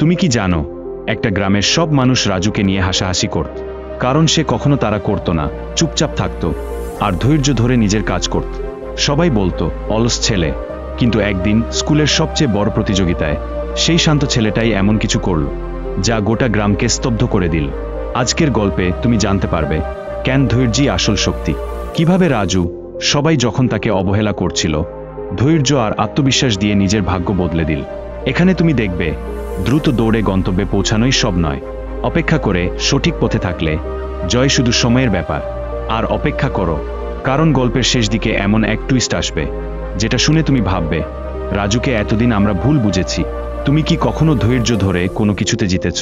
তুমি কি জানো, একটা গ্রামের সব মানুষ রাজুকে নিয়ে হাসাহাসি করত, কারণ সে কখনো তারা করত না, চুপচাপ থাকত আর ধৈর্য ধরে নিজের কাজ করত। সবাই বলতো অলস ছেলে, কিন্তু একদিন স্কুলের সবচেয়ে বড় প্রতিযোগিতায় সেই শান্ত ছেলেটাই এমন কিছু করল যা গোটা গ্রামকে স্তব্ধ করে দিল। আজকের গল্পে তুমি জানতে পারবে কেন ধৈর্যই আসল শক্তি, কিভাবে রাজু সবাই যখন তাকে অবহেলা করছিল ধৈর্য আর আত্মবিশ্বাস দিয়ে নিজের ভাগ্য বদলে দিল। এখানে তুমি দেখবে দ্রুত দৌড়ে গন্তব্যে পৌঁছানোই সব নয়, অপেক্ষা করে সঠিক পথে থাকলে জয় শুধু সময়ের ব্যাপার। আর অপেক্ষা করো, কারণ গল্পের শেষ দিকে এমন এক টুইস্ট আসবে যেটা শুনে তুমি ভাববে রাজুকে এতদিন আমরা ভুল বুঝেছি। তুমি কি কখনো ধৈর্য ধরে কোনো কিছুতে জিতেছ?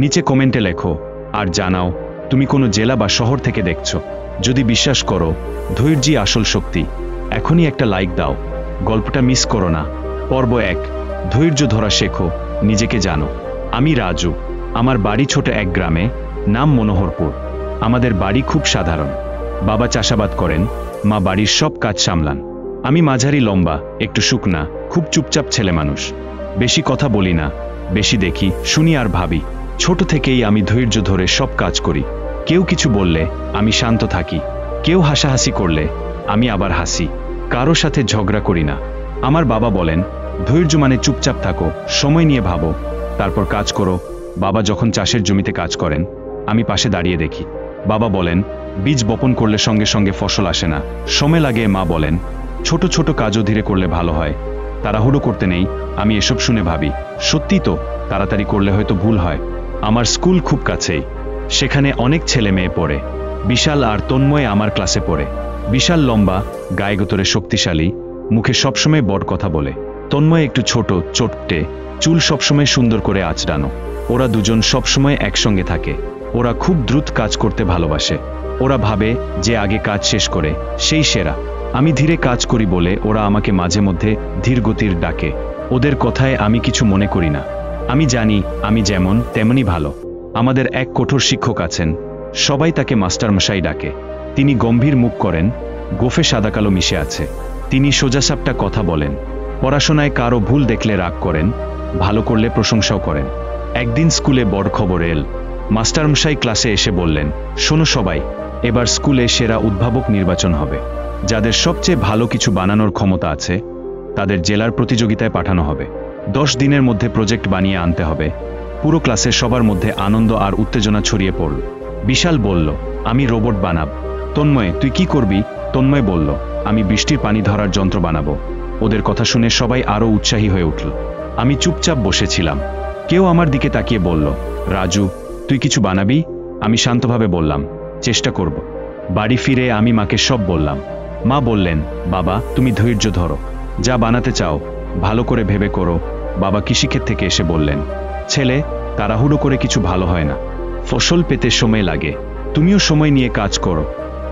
নিচে কমেন্টে লেখো আর জানাও তুমি কোনো জেলা বা শহর থেকে দেখছো। যদি বিশ্বাস করো ধৈর্যই আসল শক্তি, এখনই একটা লাইক দাও। গল্পটা মিস করো না। পর্ব 1, ধৈর্য ধরা শেখো, নিজেকে জানো। আমি রাজু, আমার বাড়ি ছোট এক গ্রামে, নাম মনোহরপুর। আমাদের বাড়ি খুব সাধারণ, বাবা চাষাবাদ করেন, মা বাড়ির সব কাজ সামলান। আমি মাঝারি লম্বা, একটু শুকনা, খুব চুপচাপ ছেলে মানুষ। বেশি কথা বলি না, বেশি দেখি, শুনি আর ভাবি। ছোট থেকেই আমি ধৈর্য ধরে সব কাজ করি। কেউ কিছু বললে আমি শান্ত থাকি, কেউ হাসাহাসি করলে আমি আবার হাসি। কারো সাথে ঝগড়া করি না। আমার বাবা বলেন ধৈর্য মানে চুপচাপ থাকো, সময় নিয়ে ভাবো, তারপর কাজ করো। বাবা যখন চাষের জমিতে কাজ করেন আমি পাশে দাঁড়িয়ে দেখি। বাবা বলেন বীজ বপন করলে সঙ্গে সঙ্গে ফসল আসে না, সময় লাগে। মা বলেন ছোট ছোট কাজও ধীরে করলে ভালো হয়, তাড়াহুড়ো করতে নেই। আমি এসব শুনে ভাবি সত্যি তো, তাড়াতাড়ি করলে হয়তো ভুল হয়। আমার স্কুল খুব কাছেই, সেখানে অনেক ছেলে মেয়ে পড়ে। বিশাল আর তন্ময় আমার ক্লাসে পড়ে। বিশাল লম্বা, গায়ে গোতরে শক্তিশালী, মুখে সবসময় বড় কথা বলে। তন্ময় একটু ছোট, চোট্টে, চুল সবসময় সুন্দর করে আঁচড়ানো। ওরা দুজন সবসময় একসঙ্গে থাকে। ওরা খুব দ্রুত কাজ করতে ভালোবাসে। ওরা ভাবে যে আগে কাজ শেষ করে সেই সেরা। আমি ধীরে কাজ করি বলে ওরা আমাকে মাঝে মধ্যে ধীরগতির ডাকে। ওদের কথায় আমি কিছু মনে করি না। আমি জানি আমি যেমন তেমনই ভালো। আমাদের এক কঠোর শিক্ষক আছেন, সবাই তাকে মাস্টারমশাই ডাকে। তিনি গম্ভীর মুখ করেন, গোফে সাদা কালো মিশে আছে। তিনি সোজাসাপটা কথা বলেন। পড়াশোনায় কারো ভুল দেখলে রাগ করেন, ভালো করলে প্রশংসাও করেন। একদিন স্কুলে বড় খবর এল। মাস্টারমশাই ক্লাসে এসে বললেন, শোনো সবাই, এবার স্কুলে সেরা উদ্ভাবক নির্বাচন হবে। যাদের সবচেয়ে ভালো কিছু বানানোর ক্ষমতা আছে তাদের জেলার প্রতিযোগিতায় পাঠানো হবে। 10 দিনের মধ্যে প্রজেক্ট বানিয়ে আনতে হবে। পুরো ক্লাসে সবার মধ্যে আনন্দ আর উত্তেজনা ছড়িয়ে পড়ল। বিশাল বলল, আমি রোবট বানাব। তন্ময়, তুই কি করবি? তন্ময় বলল, আমি বৃষ্টির পানি ধরার যন্ত্র বানাবো। ওদের কথা শুনে সবাই আরো উৎসাহী হয়ে উঠল। আমি চুপচাপ বসেছিলাম। কেউ আমার দিকে তাকিয়ে বলল, রাজু, তুই কিছু বানাবি? আমি শান্তভাবে বললাম, চেষ্টা করব। বাড়ি ফিরে আমি মাকে সব বললাম। মা বললেন, বাবা, তুমি ধৈর্য ধরো, যা বানাতে চাও ভালো করে ভেবে করো। বাবা কৃষিক্ষেত থেকে এসে বললেন, ছেলে, তাড়াহুড়ো করে কিছু ভালো হয় না, ফসল পেতে সময় লাগে, তুমিও সময় নিয়ে কাজ করো।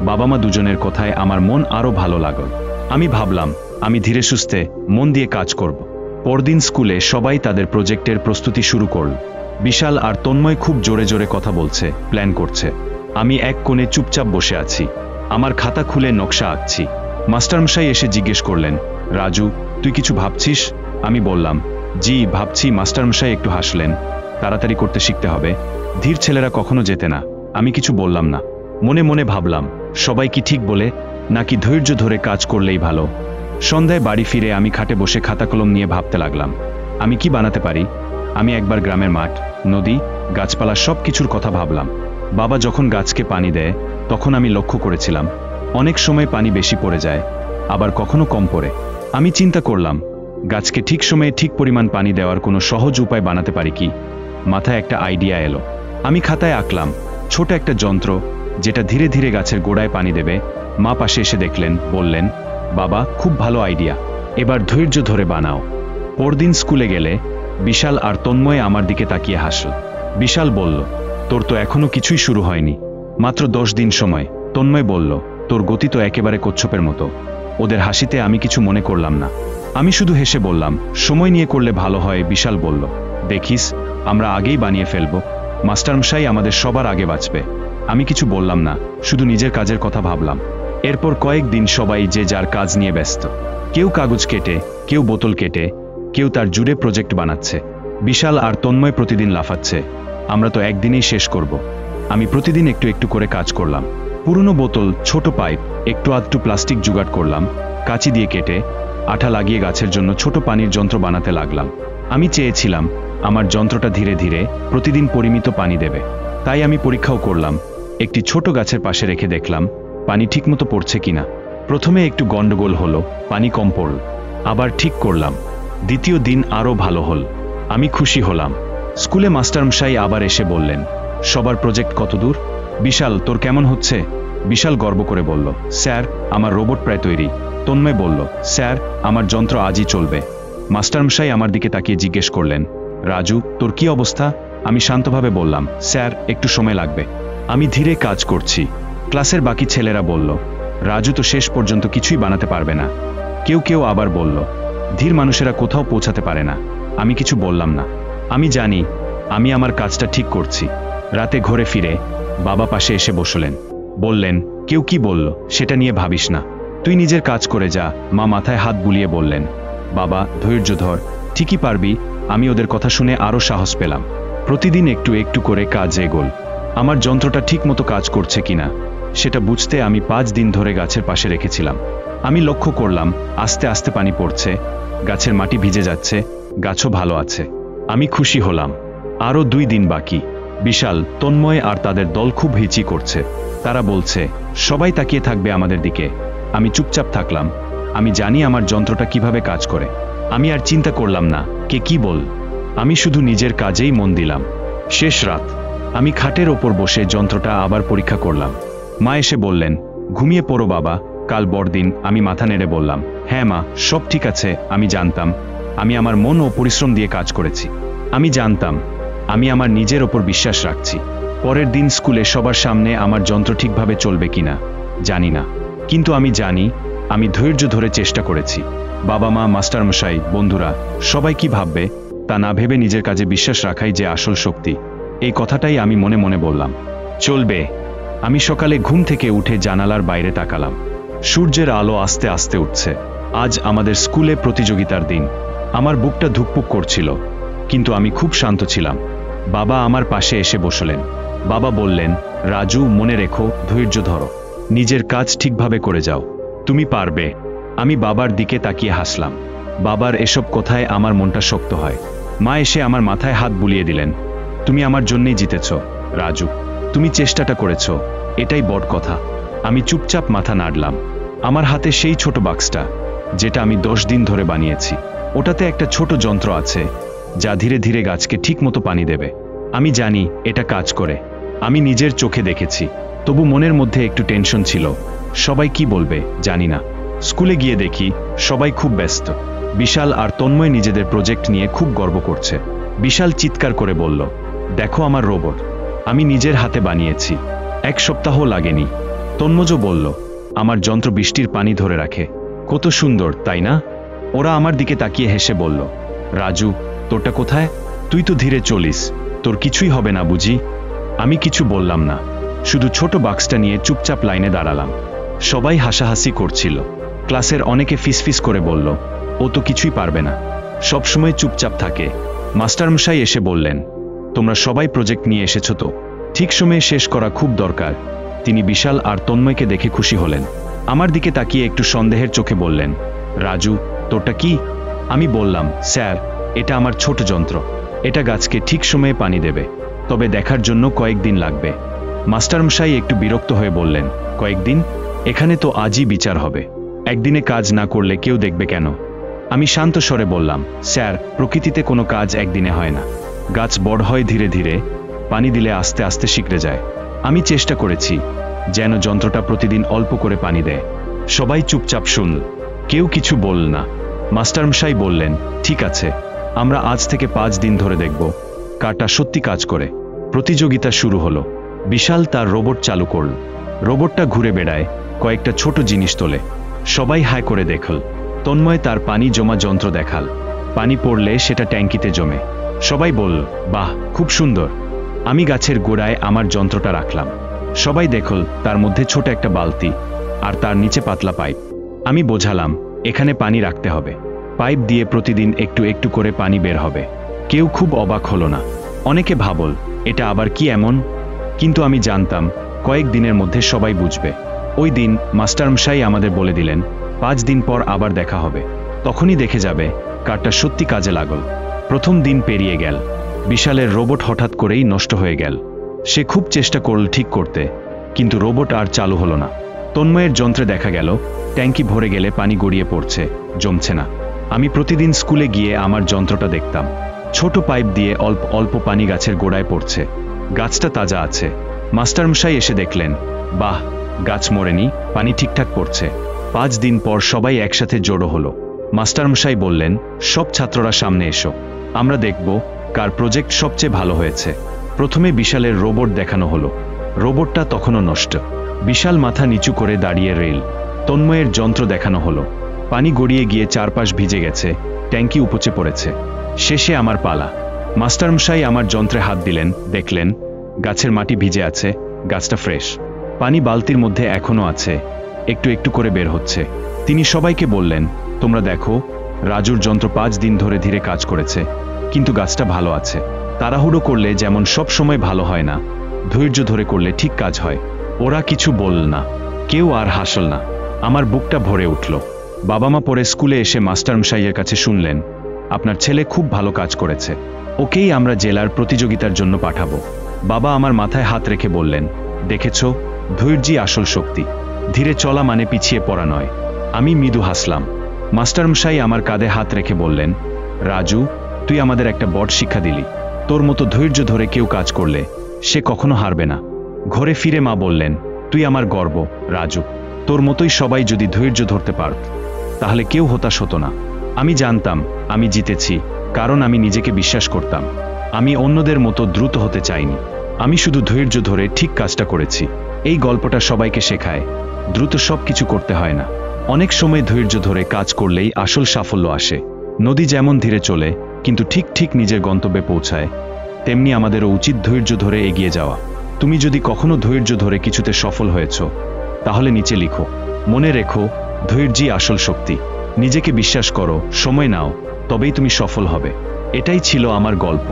বাবা মা দুজনের কথায় আমার মন আরো ভালো লাগল। আমি ভাবলাম আমি ধীরে সুস্থে মন দিয়ে কাজ করব। পরদিন স্কুলে সবাই তাদের প্রজেক্টের প্রস্তুতি শুরু করল। বিশাল আর তন্ময় খুব জোরে জোরে কথা বলছে, প্ল্যান করছে। আমি এক কোণে চুপচাপ বসে আছি, আমার খাতা খুলে নকশা আঁকছি। মাস্টারমশাই এসে জিজ্ঞেস করলেন, রাজু, তুই কিছু ভাবছিস? আমি বললাম, জি ভাবছি। মাস্টারমশাই একটু হাসলেন, তাড়াতাড়ি করতে শিখতে হবে, ধীর ছেলেরা কখনো যেতে না। আমি কিছু বললাম না, মনে মনে ভাবলাম সবাই কি ঠিক বলে, নাকি ধৈর্য ধরে কাজ করলেই ভালো। সন্ধ্যায় বাড়ি ফিরে আমি খাটে বসে খাতা কলম নিয়ে ভাবতে লাগলাম, আমি কি বানাতে পারি। আমি একবার গ্রামের মাঠ, নদী, গাছপালা সব কিছুর কথা ভাবলাম। বাবা যখন গাছকে পানি দেয় তখন আমি লক্ষ্য করেছিলাম অনেক সময় পানি বেশি পড়ে যায়, আবার কখনো কম পড়ে। আমি চিন্তা করলাম গাছকে ঠিক সময়ে ঠিক পরিমাণ পানি দেওয়ার কোনো সহজ উপায় বানাতে পারি কি। মাথায় একটা আইডিয়া এলো। আমি খাতায় আঁকলাম ছোট একটা যন্ত্র যেটা ধীরে ধীরে গাছের গোড়ায় পানি দেবে। মা পাশে এসে দেখলেন, বললেন, বাবা, খুব ভালো আইডিয়া, এবার ধৈর্য ধরে বানাও। পরদিন স্কুলে গেলে বিশাল আর তন্ময় আমার দিকে তাকিয়ে হাসল। বিশাল বলল, তোর তো এখনো কিছুই শুরু হয়নি, মাত্র 10 দিন সময়। তন্ময় বলল, তোর গতি তো একেবারে কচ্ছপের মতো। ওদের হাসিতে আমি কিছু মনে করলাম না, আমি শুধু হেসে বললাম, সময় নিয়ে করলে ভালো হয়। বিশাল বলল, দেখিস, আমরা আগেই বানিয়ে ফেলব, মাস্টারমশাই আমাদের সবার আগে বাঁচবে। আমি কিছু বললাম না, শুধু নিজের কাজের কথা ভাবলাম। এরপর কয়েকদিন সবাই যে যার কাজ নিয়ে ব্যস্ত। কেউ কাগজ কেটে, কেউ বোতল কেটে, কেউ তার জুড়ে প্রজেক্ট বানাচ্ছে। বিশাল আর তন্ময় প্রতিদিন লাফাচ্ছে, আমরা তো একদিনেই শেষ করব। আমি প্রতিদিন একটু একটু করে কাজ করলাম। পুরনো বোতল, ছোট পাইপ, একটু আধটু প্লাস্টিক জোগাড় করলাম, কাঁচি দিয়ে কেটে আঠা লাগিয়ে গাছের জন্য ছোট পানির যন্ত্র বানাতে লাগলাম। আমি চেয়েছিলাম আমার যন্ত্রটা ধীরে ধীরে প্রতিদিন পরিমিত পানি দেবে। তাই আমি পরীক্ষাও করলাম। একটি ছোট গাছের পাশে রেখে দেখলাম পানি ঠিকমতো পড়ছে কিনা। প্রথমে একটু গন্ডগোল হলো, পানি কম পড়ল। আবার ঠিক করলাম। দ্বিতীয় দিন আরও ভালো হল। আমি খুশি হলাম। স্কুলে মাস্টারমশাই আবার এসে বললেন, সবার প্রজেক্ট কতদূর? বিশাল, তোর কেমন হচ্ছে? বিশাল গর্ব করে বলল, স্যার, আমার রোবট প্রায় তৈরি। তন্ময় বলল, স্যার, আমার যন্ত্র আজই চলবে। মাস্টারমশাই আমার দিকে তাকিয়ে জিজ্ঞেস করলেন, রাজু, তোর কি অবস্থা? আমি শান্তভাবে বললাম, স্যার, একটু সময় লাগবে। আমি ধীরে কাজ করছি। ক্লাসের বাকি ছেলেরা বলল, রাজু তো শেষ পর্যন্ত কিছুই বানাতে পারবে না। কেউ কেউ আবার বলল, ধীর মানুষেরা কোথাও পৌঁছাতে পারে না। আমি কিছু বললাম না। আমি জানি আমি আমার কাজটা ঠিক করছি। রাতে ঘরে ফিরে বাবা পাশে এসে বসলেন। বললেন, কেউ কি বলল সেটা নিয়ে ভাবিস না, তুই নিজের কাজ করে যা। মা মাথায় হাত বুলিয়ে বললেন, বাবা, ধৈর্য ধর, ঠিকই পারবি। আমি ওদের কথা শুনে আরও সাহস পেলাম। প্রতিদিন একটু একটু করে কাজ এগোল। আমার যন্ত্রটা ঠিক মতো কাজ করছে কিনা সেটা বুঝতে আমি 5 দিন ধরে গাছের পাশে রেখেছিলাম। আমি লক্ষ্য করলাম আস্তে আস্তে পানি পড়ছে, গাছের মাটি ভিজে যাচ্ছে, গাছও ভালো আছে। আমি খুশি হলাম। আরও 2 দিন বাকি। বিশাল, তন্ময় আর তাদের দল খুব হিচি করছে। তারা বলছে, সবাই তাকিয়ে থাকবে আমাদের দিকে। আমি চুপচাপ থাকলাম। আমি জানি আমার যন্ত্রটা কিভাবে কাজ করে। আমি আর চিন্তা করলাম না কে কি বল। আমি শুধু নিজের কাজেই মন দিলাম। শেষ রাত। আমি খাটের ওপর বসে যন্ত্রটা আবার পরীক্ষা করলাম। মা এসে বললেন, ঘুমিয়ে পড়ো বাবা, কাল বড়দিন। আমি মাথা নেড়ে বললাম, হ্যাঁ মা, সব ঠিক আছে। আমি জানতাম আমি আমার মন ও পরিশ্রম দিয়ে কাজ করেছি। আমি জানতাম আমি আমার নিজের ওপর বিশ্বাস রাখছি। পরের দিন স্কুলে সবার সামনে আমার যন্ত্র ঠিকভাবে চলবে কিনা জানি না, কিন্তু আমি জানি আমি ধৈর্য ধরে চেষ্টা করেছি। বাবা মা, মাস্টারমশাই, বন্ধুরা সবাই কি ভাববে তা না ভেবে নিজের কাজে বিশ্বাস রাখাই যে আসল শক্তি। এই কথাটাই আমি মনে মনে বললাম। চলবে। আমি সকালে ঘুম থেকে উঠে জানালার বাইরে তাকালাম। সূর্যের আলো আস্তে আস্তে উঠছে। আজ আমাদের স্কুলে প্রতিযোগিতার দিন। আমার বুকটা ধুকপুক করছিল, কিন্তু আমি খুব শান্ত ছিলাম। বাবা আমার পাশে এসে বসলেন। বাবা বললেন, রাজু, মনে রেখো, ধৈর্য ধরো, নিজের কাজ ঠিকভাবে করে যাও, তুমি পারবে। আমি বাবার দিকে তাকিয়ে হাসলাম। বাবার এসব কথায় আমার মনটা শক্ত হয়। মা এসে আমার মাথায় হাত বুলিয়ে দিলেন, তুমি আমার জন্যই জিতেছ রাজু, তুমি চেষ্টাটা করেছ, এটাই বড় কথা। আমি চুপচাপ মাথা নাড়লাম। আমার হাতে সেই ছোট বাক্সটা যেটা আমি 10 দিন ধরে বানিয়েছি। ওটাতে একটা ছোট যন্ত্র আছে যা ধীরে ধীরে গাছকে ঠিকমতো পানি দেবে। আমি জানি এটা কাজ করে। আমি নিজের চোখে দেখেছি। তবু মনের মধ্যে একটু টেনশন ছিল। সবাই কি বলবে জানি না। স্কুলে গিয়ে দেখি সবাই খুব ব্যস্ত। বিশাল আর তন্ময় নিজেদের প্রজেক্ট নিয়ে খুব গর্ব করছে। বিশাল চিৎকার করে বলল, দেখো আমার রোবট, আমি নিজের হাতে বানিয়েছি, 1 সপ্তাহ লাগেনি। তন্ময় বলল, আমার যন্ত্র বৃষ্টির পানি ধরে রাখে, কত সুন্দর তাই না? ওরা আমার দিকে তাকিয়ে হেসে বলল, রাজু, তোরটা কোথায়? তুই তো ধীরে চলিস, তোর কিছুই হবে না বুঝি? আমি কিছু বললাম না, শুধু ছোট বাক্সটা নিয়ে চুপচাপ লাইনে দাঁড়ালাম। সবাই হাসাহাসি করছিল। ক্লাসের অনেকে ফিসফিস করে বলল, ও তো কিছুই পারবে না, সবসময় চুপচাপ থাকে। মাস্টারমশাই এসে বললেন, তোমরা সবাই প্রজেক্ট নিয়ে এসেছো তো, ঠিক সময়ে শেষ করা খুব দরকার। তিনি বিশাল আর তন্ময়কে দেখে খুশি হলেন। আমার দিকে তাকিয়ে একটু সন্দেহের চোখে বললেন, রাজু, তোরটা কি? আমি বললাম, স্যার, এটা আমার ছোট যন্ত্র, এটা গাছকে ঠিক সময়ে পানি দেবে, তবে দেখার জন্য কয়েকদিন লাগবে। মাস্টারমশাই একটু বিরক্ত হয়ে বললেন, কয়েকদিন? এখানে তো আজই বিচার হবে, একদিনে কাজ না করলে কেউ দেখবে কেন? আমি শান্ত স্বরে বললাম, স্যার, প্রকৃতিতে কোনো কাজ একদিনে হয় না, গাছ বড় হয় ধীরে ধীরে, পানি দিলে আস্তে আস্তে শিখরে যায়। আমি চেষ্টা করেছি যেন যন্ত্রটা প্রতিদিন অল্প করে পানি দেয়। সবাই চুপচাপ শুনল, কেউ কিছু বলল না। মাস্টারমশাই বললেন, ঠিক আছে, আমরা আজ থেকে 5 দিন ধরে দেখব কারটা সত্যি কাজ করে। প্রতিযোগিতা শুরু হলো। বিশাল তার রোবট চালু করল। রোবটটা ঘুরে বেড়ায়, কয়েকটা ছোট জিনিস তোলে। সবাই হাই করে দেখল। তন্ময় তার পানি জমা যন্ত্র দেখাল। পানি পড়লে সেটা ট্যাঙ্কিতে জমে। সবাই বলল, বাহ, খুব সুন্দর। আমি গাছের গোড়ায় আমার যন্ত্রটা রাখলাম। সবাই দেখল তার মধ্যে ছোট একটা বালতি, আর তার নিচে পাতলা পাইপ। আমি বোঝালাম, এখানে পানি রাখতে হবে, পাইপ দিয়ে প্রতিদিন একটু একটু করে পানি বের হবে। কেউ খুব অবাক হলো না। অনেকে ভাবল এটা আবার কি এমন, কিন্তু আমি জানতাম কয়েক দিনের মধ্যে সবাই বুঝবে। ওই দিন মাস্টারমশাই আমাদের বলে দিলেন 5 দিন পর আবার দেখা হবে, তখনই দেখে যাবে কারটা সত্যি কাজে লাগল। প্রথম দিন পেরিয়ে গেল। বিশালের রোবট হঠাৎ করেই নষ্ট হয়ে গেল। সে খুব চেষ্টা করল ঠিক করতে, কিন্তু রোবট আর চালু হলো না। তন্ময়ের যন্ত্রে দেখা গেল ট্যাঙ্কি ভরে গেলে পানি গড়িয়ে পড়ছে, জমছে না। আমি প্রতিদিন স্কুলে গিয়ে আমার যন্ত্রটা দেখতাম। ছোট পাইপ দিয়ে অল্প অল্প পানি গাছের গোড়ায় পড়ছে, গাছটা তাজা আছে। মাস্টারমশাই এসে দেখলেন, বাহ, গাছ মরেনি, পানি ঠিকঠাক পড়ছে। 5 দিন পর সবাই একসাথে জড়ো হলো। মাস্টারমশাই বললেন, সব ছাত্ররা সামনে এসো, আমরা দেখব কার প্রজেক্ট সবচেয়ে ভালো হয়েছে। প্রথমে বিশালের রোবট দেখানো হলো। রোবটটা তখনও নষ্ট। বিশাল মাথা নিচু করে দাঁড়িয়ে রেল। তন্ময়ের যন্ত্র দেখানো হলো। পানি গড়িয়ে গিয়ে চারপাশ ভিজে গেছে, ট্যাঙ্কি উপচে পড়েছে। শেষে আমার পালা। মাস্টারমশাই আমার যন্ত্রে হাত দিলেন, দেখলেন গাছের মাটি ভিজে আছে, গাছটা ফ্রেশ। পানি বালতির মধ্যে এখনো আছে, একটু একটু করে বের হচ্ছে। তিনি সবাইকে বললেন, তোমরা দেখো, রাজুর যন্ত্র 5 দিন ধরে ধীরে কাজ করেছে, কিন্তু গাছটা ভালো আছে। তাড়াহুড়ো করলে যেমন সব সময় ভালো হয় না, ধৈর্য ধরে করলে ঠিক কাজ হয়। ওরা কিছু বলল না, কেউ আর হাসল না। আমার বুকটা ভরে উঠল। বাবা মা পরে স্কুলে এসে মাস্টারমশাইয়ের কাছে শুনলেন, আপনার ছেলে খুব ভালো কাজ করেছে, ওকেই আমরা জেলার প্রতিযোগিতার জন্য পাঠাবো। বাবা আমার মাথায় হাত রেখে বললেন, দেখেছো, ধৈর্যই আসল শক্তি, ধীরে চলা মানে পিছিয়ে পড়া নয়। আমি মৃদু হাসলাম। মাস্টারমশাই আমার কাঁধে হাত রেখে বললেন, রাজু, তুই আমাদের একটা বড় শিক্ষা দিলি। তোর মতো ধৈর্য ধরে কেউ কাজ করলে সে কখনো হারবে না। ঘরে ফিরে মা বললেন, তুই আমার গর্ব রাজু, তোর মতোই সবাই যদি ধৈর্য ধরতে পারত তাহলে কেউ হতাশ হতো না। আমি জানতাম আমি জিতেছি, কারণ আমি নিজেকে বিশ্বাস করতাম। আমি অন্যদের মতো দ্রুত হতে চাইনি, আমি শুধু ধৈর্য ধরে ঠিক কাজটা করেছি। এই গল্পটা সবাইকে শেখায়, দ্রুত সব কিছু করতে হয় না, অনেক সময় ধৈর্য ধরে কাজ করলেই আসল সাফল্য আসে। নদী যেমন ধীরে চলে কিন্তু ঠিক ঠিক নিজের গন্তব্যে পৌঁছায়, তেমনি আমাদেরও উচিত ধৈর্য ধরে এগিয়ে যাওয়া। তুমি যদি কখনো ধৈর্য ধরে কিছুতে সফল হয়েছ, তাহলে নিচে লিখো, মনে রেখো, ধৈর্যই আসল শক্তি। নিজেকে বিশ্বাস করো, সময় নাও, তবেই তুমি সফল হবে। এটাই ছিল আমার গল্প।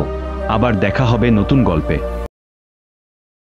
আবার দেখা হবে নতুন গল্পে।